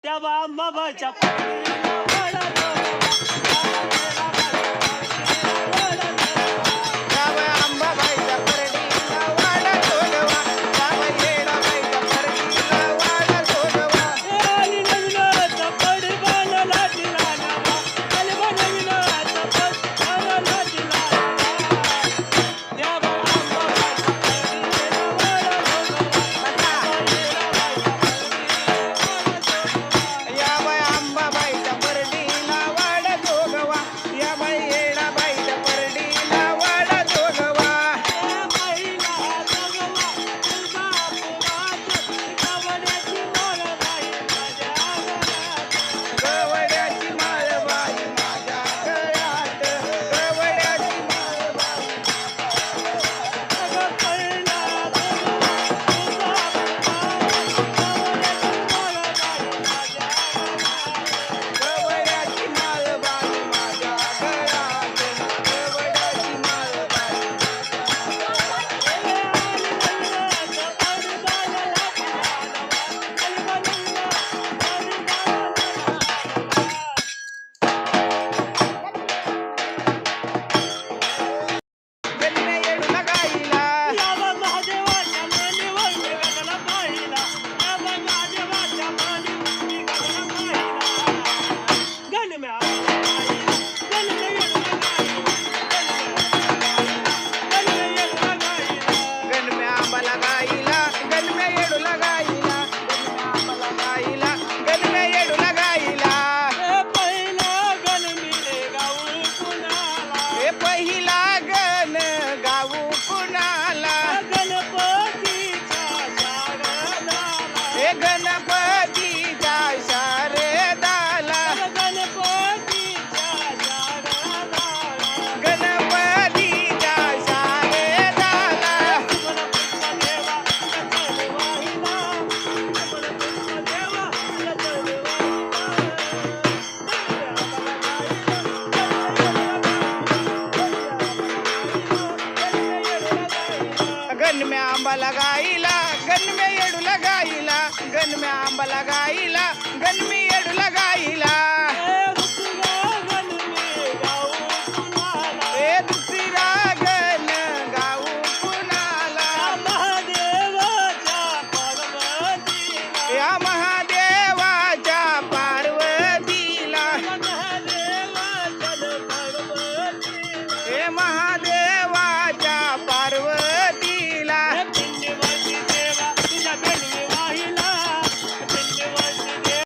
तेव्हा अंबाबाईच्या पाठीला वळा जावं अंबाबाईच्या परडीला वाडा जोडवा, जावं येडाबाईच्या परडीला वाडा जोडवा. आणि नवीनाचा पडी बांधला तिला नावा, आणि नवीनाचा पडी बांधला तिला नावा. तेव्हा अंबाबाईच्या पाठीला वळा या बाई अंबाबाईच्या परडीला वाडा जोगवा, या बाई येडाबाईच्या परडीला वाडा जोगवा. गवड्याची माळ बाई माझ्या गळ्यात, गवड्याची माळ बाई. गवड्याची माळ बाई माझ्या गळ्यात, गवड्याची माळ बाई. जन्मे येडूला गाईला, गणमे आंबाला गाईला, गणमे येडूला गाईला, गणमे आंबाला गाईला, गणमे येडूला गाईला. हे पहिला गण गाऊ कुणाला, हे गणपतीच्या शारदाला, गणपतीच्या शारदाला. गणम्या आंबाला गाईला, गणम्या येडूला गाईला, गणम्या आंबाला गाईला.